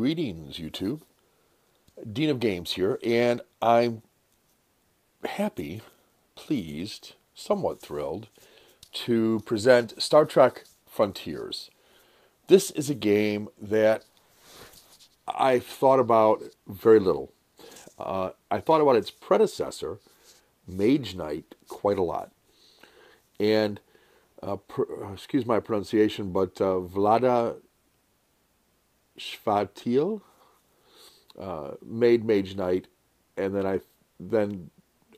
Greetings, YouTube. Dean of Games here, and I'm happy, pleased, somewhat thrilled to present Star Trek Frontiers. This is a game that I've thought about very little. I thought about its predecessor, Mage Knight, quite a lot. And, excuse my pronunciation, but Vlada Chvátil made Mage Knight, and then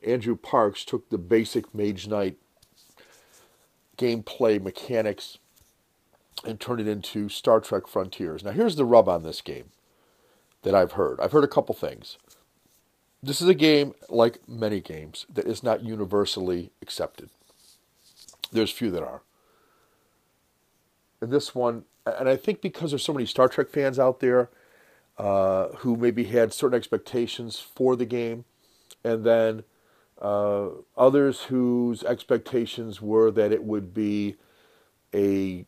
Andrew Parks took the basic Mage Knight gameplay mechanics and turned it into Star Trek Frontiers. Now here's the rub on this game that I've heard. I've heard a couple things. This is a game, like many games, that is not universally accepted. There's few that are. And this one, and I think because there's so many Star Trek fans out there who maybe had certain expectations for the game, and then others whose expectations were that it would be a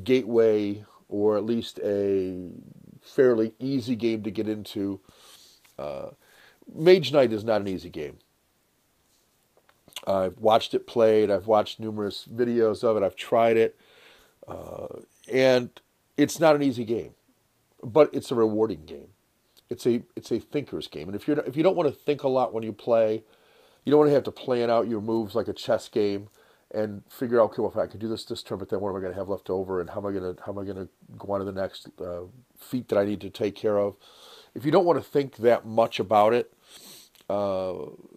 gateway or at least a fairly easy game to get into. Mage Knight is not an easy game. I've watched it played. I've watched numerous videos of it. I've tried it. And it's not an easy game. But it's a rewarding game. It's a thinker's game. And if you don't want to think a lot when you play, you don't want to have to plan out your moves like a chess game and figure out, okay, well, if I can do this turn, but then what am I going to have left over, and how am I going to go on to the next feat that I need to take care of? If you don't want to think that much about it,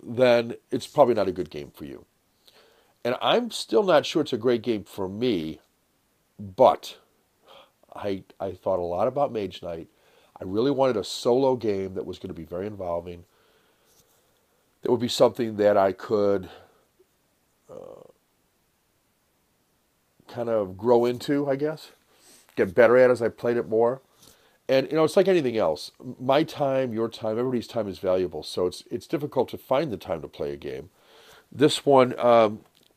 then it's probably not a good game for you. And I'm still not sure it's a great game for me, but I thought a lot about Mage Knight. I really wanted a solo game that was going to be very involving. That would be something that I could kind of grow into, I guess. Get better at as I played it more. And, it's like anything else. My time, your time, everybody's time is valuable. So it's difficult to find the time to play a game. This one,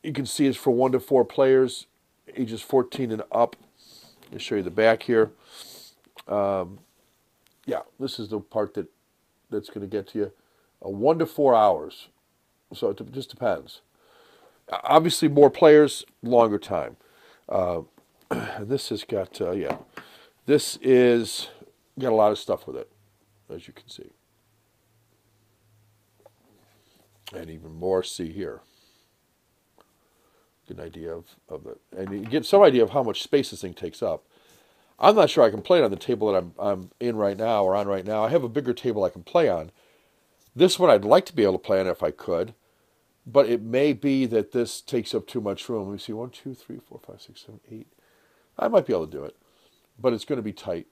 you can see, is for 1 to 4 players, ages 14 and up. Let me show you the back here. Yeah, this is the part that's going to get to you. 1 to 4 hours. So it just depends. Obviously, more players, longer time. This has got, this is got a lot of stuff with it, as you can see. And even more, see here. Get an idea of it. And you get some idea of how much space this thing takes up. I'm not sure I can play it on the table that I'm in right now or on right now. I have a bigger table I can play on. This one I'd like to be able to play on if I could, but it may be that this takes up too much room. Let me see, 1, 2, 3, 4, 5, 6, 7, 8. I might be able to do it, but it's going to be tight.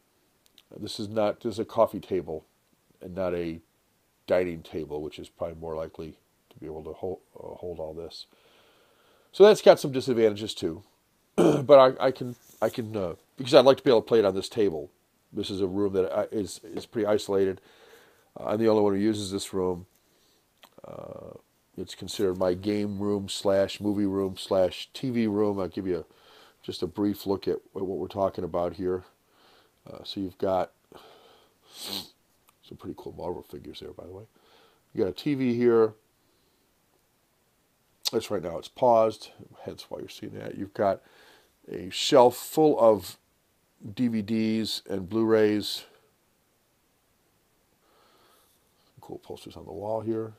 This is a coffee table and not a dining table, which is probably more likely to be able to hold all this. So that's got some disadvantages too. But I can because I'd like to be able to play it on this table. This is a room that is pretty isolated. I'm the only one who uses this room. It's considered my game room / movie room / TV room. I'll give you just a brief look at what we're talking about here. So you've got some pretty cool Marvel figures there, by the way. You got a TV here. That's right now it's paused, hence why you're seeing that. You've got a shelf full of DVDs and Blu-rays. Cool posters on the wall here.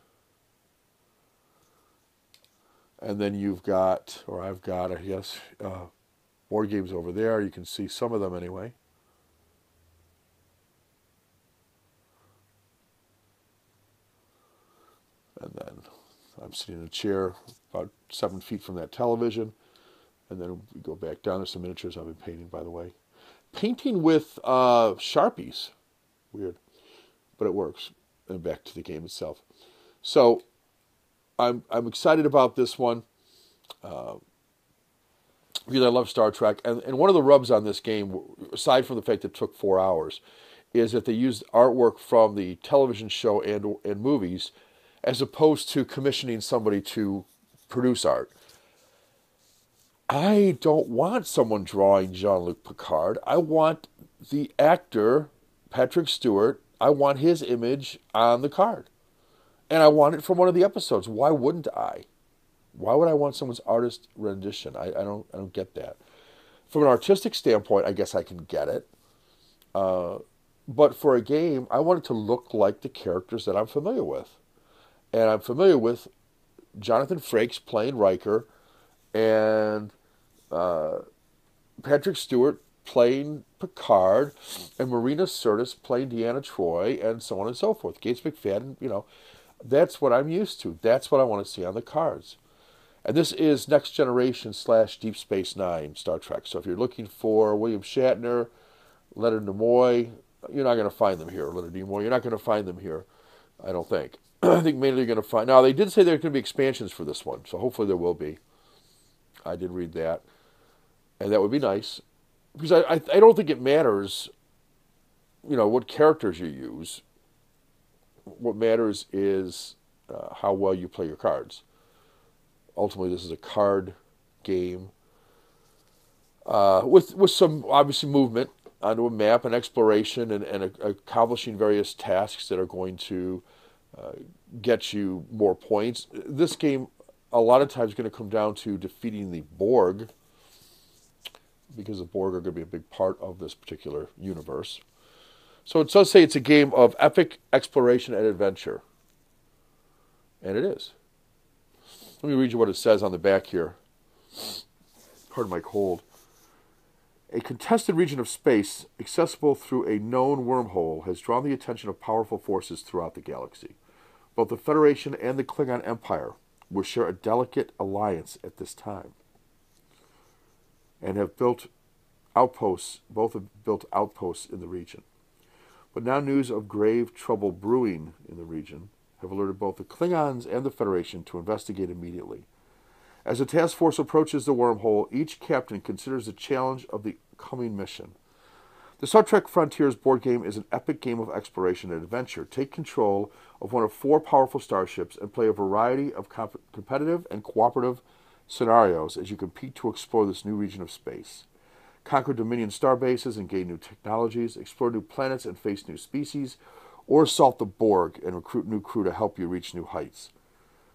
And then you've got, or I've got, I guess, board games over there. You can see some of them anyway. And then I'm sitting in a chair about 7 feet from that television. And then we go back down. There's some miniatures I've been painting, by the way. Painting with Sharpies. Weird. But it works. And back to the game itself. So I'm excited about this one. Because I love Star Trek. And one of the rubs on this game, aside from the fact that it took 4 hours, is that they used artwork from the television show and movies as opposed to commissioning somebody to produce art. I don't want someone drawing Jean-Luc Picard. I want the actor, Patrick Stewart, I want his image on the card. And I want it from one of the episodes. Why wouldn't I? Why would I want someone's artist rendition? I don't get that. From an artistic standpoint, I guess I can get it. But for a game, I want it to look like the characters that I'm familiar with. And I'm familiar with Jonathan Frakes playing Riker and Patrick Stewart playing Picard and Marina Sirtis playing Deanna Troi and so on and so forth. Gates McFadden, that's what I'm used to. That's what I want to see on the cards. And this is Next Generation / Deep Space Nine Star Trek. So if you're looking for William Shatner, Leonard Nimoy, you're not going to find them here. Leonard Nimoy, you're not going to find them here, I don't think. I think mainly you're going to find... Now, they did say there are going to be expansions for this one, so hopefully there will be. I did read that. And that would be nice. Because I don't think it matters, what characters you use. What matters is how well you play your cards. Ultimately, this is a card game with some, obviously, movement onto a map and exploration and accomplishing various tasks that are going to get you more points. This game, a lot of times, is going to come down to defeating the Borg, because the Borg are going to be a big part of this particular universe. So it does say it's a game of epic exploration and adventure. And it is. Let me read you what it says on the back here. Pardon my cold. A contested region of space, accessible through a known wormhole, has drawn the attention of powerful forces throughout the galaxy. Both the Federation and the Klingon Empire will share a delicate alliance at this time, and have built outposts. Both have built outposts in the region. But now news of grave trouble brewing in the region have alerted both the Klingons and the Federation to investigate immediately. As the task force approaches the wormhole, each captain considers the challenge of the coming mission. The Star Trek Frontiers board game is an epic game of exploration and adventure. Take control of one of 4 powerful starships and play a variety of competitive and cooperative scenarios as you compete to explore this new region of space. Conquer Dominion star bases and gain new technologies, explore new planets and face new species, or assault the Borg and recruit new crew to help you reach new heights.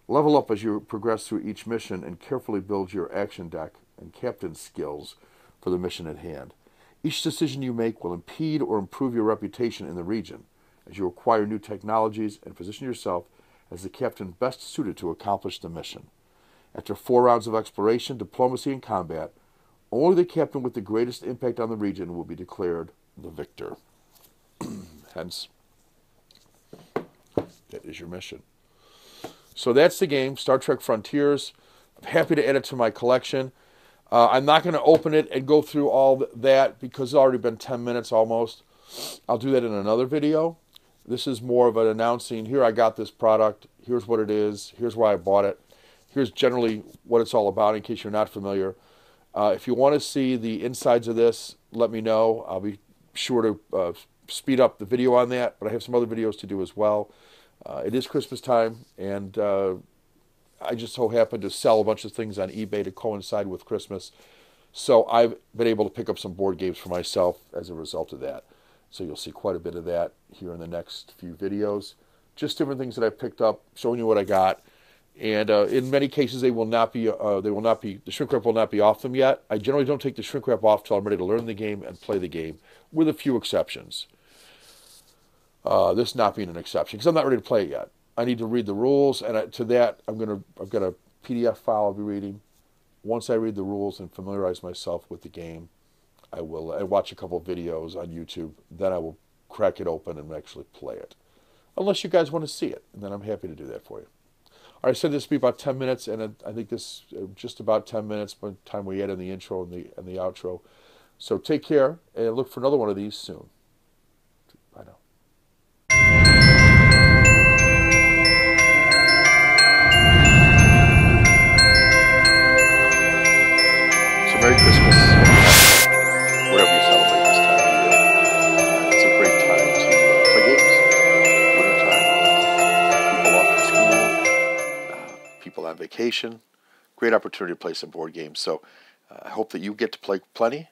Level up as you progress through each mission and carefully build your action deck and captain skills for the mission at hand. Each decision you make will impede or improve your reputation in the region as you acquire new technologies and position yourself as the captain best suited to accomplish the mission. After 4 rounds of exploration, diplomacy, and combat, only the captain with the greatest impact on the region will be declared the victor. Hence, that is your mission. So that's the game, Star Trek Frontiers. I'm happy to add it to my collection. I'm not going to open it and go through all that because it's already been 10 minutes almost. I'll do that in another video. This is more of an announcing, here I got this product, here's what it is, here's why I bought it, here's generally what it's all about in case you're not familiar. If you want to see the insides of this, let me know. I'll be sure to speed up the video on that, but I have some other videos to do as well. It is Christmas time, and I just so happen to sell a bunch of things on eBay to coincide with Christmas. So I've been able to pick up some board games for myself as a result of that. So you'll see quite a bit of that here in the next few videos. Just different things that I picked up, showing you what I got. And in many cases, the shrink wrap will not be off them yet. I generally don't take the shrink wrap off till I'm ready to learn the game and play the game, with a few exceptions. This not being an exception, because I'm not ready to play it yet. I need to read the rules, and to that, I've got a PDF file I'll be reading. Once I read the rules and familiarize myself with the game, I watch a couple of videos on YouTube. Then I will crack it open and actually play it. Unless you guys want to see it, and then I'm happy to do that for you. All right, I said this would be about 10 minutes, and I think this just about 10 minutes by the time we add in the intro and the outro. So take care, and look for another one of these soon. Bye now. So Merry Christmas, whatever you celebrate this time of year. It's a great time to play games. Wintertime, people off from school, people on vacation. Great opportunity to play some board games. So I hope that you get to play plenty.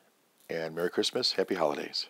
And Merry Christmas, Happy Holidays.